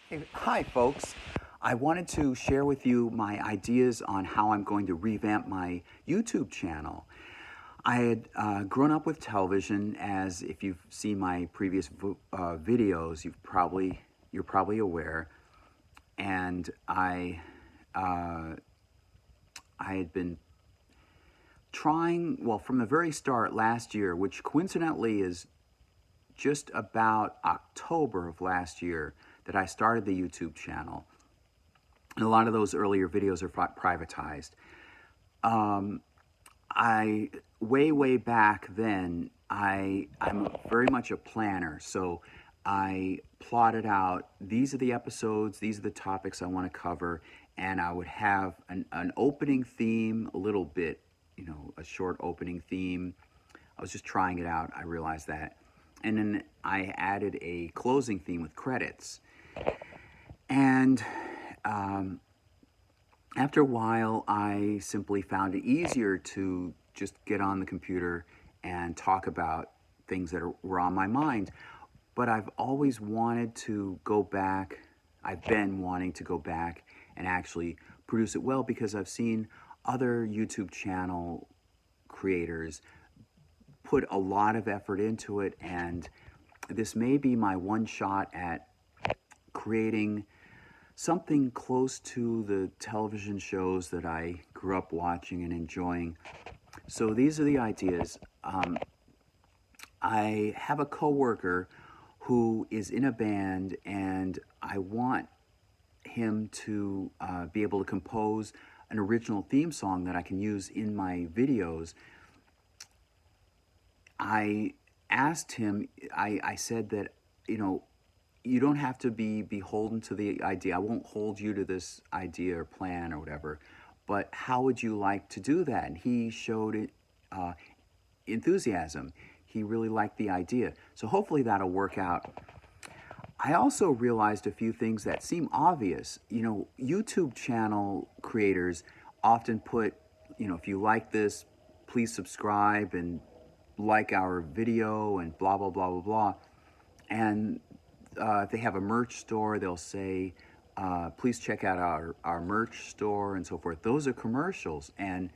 Hey, hi, folks. I wanted to share with you my ideas on how I'm going to revamp my YouTube channel. I had grown up with television, as if you've seen my previous videos, you're probably aware, and uh, I had been trying, well, from the very start last year, which coincidentally is just about October of last year that I started the YouTube channel. And a lot of those earlier videos are privatized. I way back then, I'm very much a planner, so I plotted out, these are the episodes, these are the topics I want to cover, and I would have an opening theme, a little bit, a short opening theme. I was just trying it out, I realized that. And then I added a closing theme with credits. And after a while, I simply found it easier to just get on the computer and talk about things that were on my mind. But I've always wanted to go back. I've been wanting to go back and actually produce it well, because I've seen other YouTube channel creators put a lot of effort into it, and this may be my one shot at creating something close to the television shows that I grew up watching and enjoying. So these are the ideas. I have a coworker who is in a band, and I want him to be able to compose an original theme song that I can use in my videos. I asked him, I said that, you don't have to be beholden to the idea. I won't hold you to this idea or plan or whatever, but how would you like to do that? And he showed it enthusiasm. He really liked the idea. So hopefully that'll work out. I also realized a few things that seem obvious. YouTube channel creators often put, if you like this, please subscribe and like our video and blah, blah, blah, blah, blah. And if they have a merch store, they'll say, please check out our merch store and so forth. Those are commercials. And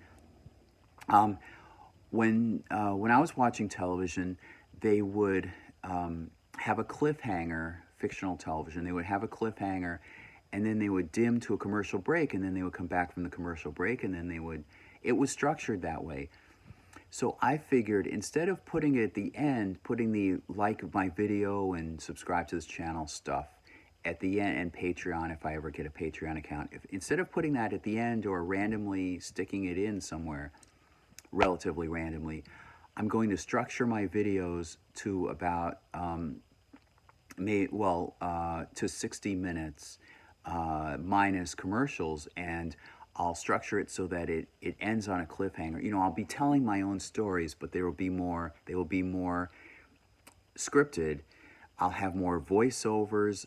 when I was watching television, they would have a cliffhanger, fictional television. They would have a cliffhanger, and then they would dim to a commercial break, and then they would come back from the commercial break, and then it was structured that way. So I figured, instead of putting it at the end, putting the like of my video and subscribe to this channel stuff at the end, and Patreon, if I ever get a Patreon account, instead of putting that at the end or randomly sticking it in somewhere, relatively randomly, I'm going to structure my videos to about, to 60 minutes minus commercials, and I'll structure it so that it ends on a cliffhanger. I'll be telling my own stories, but they will be more scripted. I'll have more voiceovers,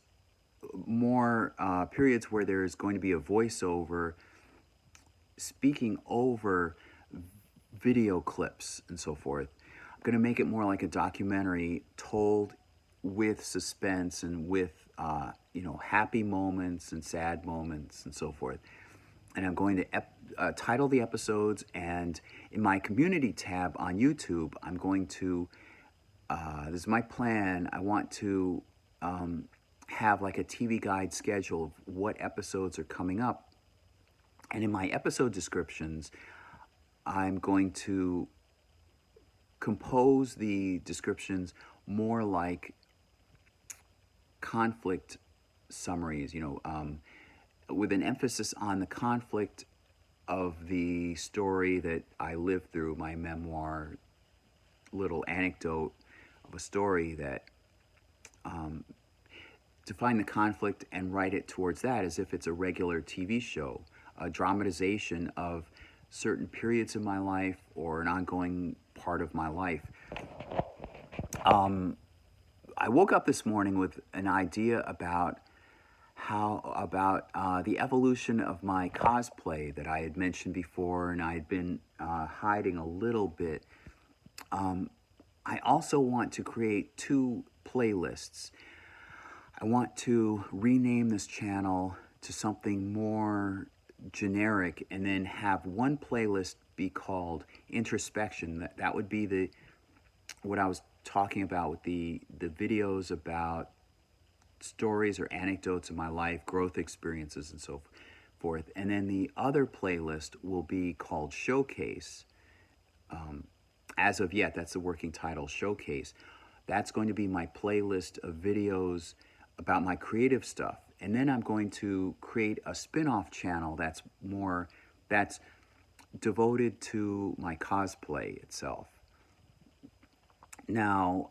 more periods where there's going to be a voiceover speaking over video clips and so forth. I'm going to make it more like a documentary, told with suspense and with happy moments and sad moments and so forth. And I'm going to title the episodes, and in my community tab on YouTube, I'm going to, this is my plan, I want to have like a TV guide schedule of what episodes are coming up. And in my episode descriptions, I'm going to compose the descriptions more like conflict summaries, with an emphasis on the conflict of the story that I lived through, my memoir, little anecdote of a story, that to find the conflict and write it towards that as if it's a regular TV show, a dramatization of certain periods of my life or an ongoing part of my life. I woke up this morning with an idea about the evolution of my cosplay that I had mentioned before, and I had been hiding a little bit. I also want to create two playlists. I want to rename this channel to something more generic, and then have one playlist be called Introspection. That would be what I was talking about with the videos about stories or anecdotes of my life, growth experiences, and so forth. And then the other playlist will be called Showcase. As of yet, that's the working title, Showcase. That's going to be my playlist of videos about my creative stuff. And then I'm going to create a spin-off channel that's devoted to my cosplay itself. Now,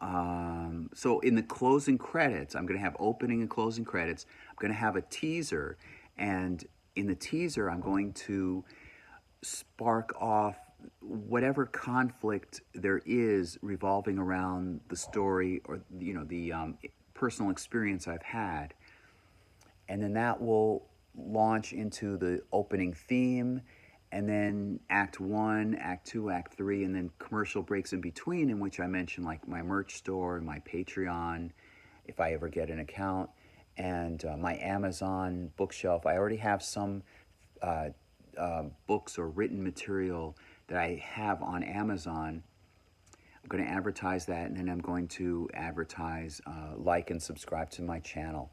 so in the closing credits, I'm going to have opening and closing credits. I'm going to have a teaser, and in the teaser, I'm going to spark off whatever conflict there is revolving around the story, or the personal experience I've had, and then that will launch into the opening theme, and then Act 1, Act 2, Act 3, and then commercial breaks in between, in which I mention like my merch store, my Patreon, if I ever get an account, and my Amazon bookshelf. I already have some books or written material that I have on Amazon. I'm going to advertise that, and then I'm going to advertise, like and subscribe to my channel.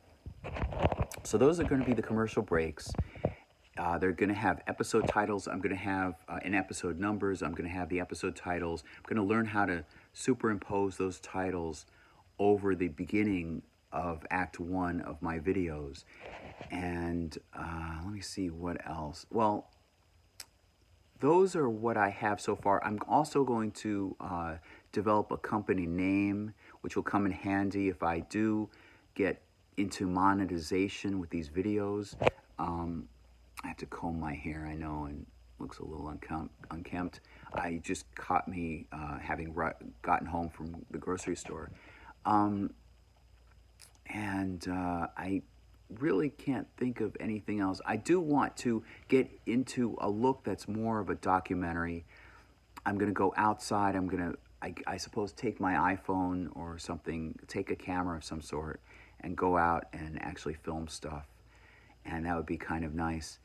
So those are going to be the commercial breaks. They're going to have episode titles. I'm going to have and episode numbers. I'm going to have the episode titles. I'm going to learn how to superimpose those titles over the beginning of Act 1 of my videos. And let me see what else. Well, those are what I have so far. I'm also going to develop a company name, which will come in handy if I do get into monetization with these videos. I have to comb my hair, I know, and it looks a little unkempt. I just caught me having gotten home from the grocery store. I really can't think of anything else. I do want to get into a look that's more of a documentary. I'm going to go outside. I'm going to, I suppose, take my iPhone or something, take a camera of some sort, and go out and actually film stuff. And that would be kind of nice.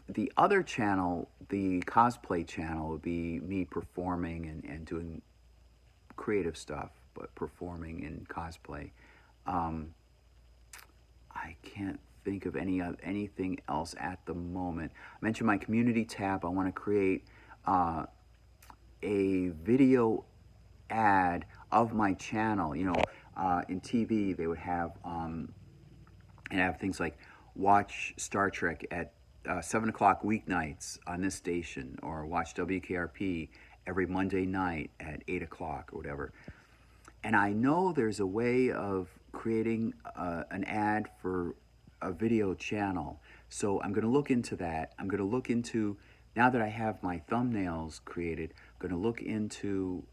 The other channel, the cosplay channel, would be me performing and doing creative stuff, but performing in cosplay. I can't think of anything else at the moment. I mentioned my community tab. I want to create a video ad of my channel. In TV they would have things like watch Star Trek at 7 o'clock weeknights on this station, or watch WKRP every Monday night at 8 o'clock or whatever. And I know there's a way of creating an ad for a video channel. So I'm going to look into that. I'm going to look into, now that I have my thumbnails created, I'm going to look into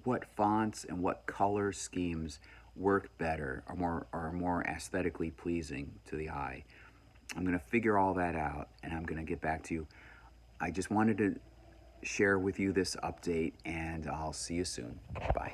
what fonts and what color schemes work better, are more aesthetically pleasing to the eye. I'm going to figure all that out, and I'm going to get back to you. I just wanted to share with you this update, and I'll see you soon. Bye.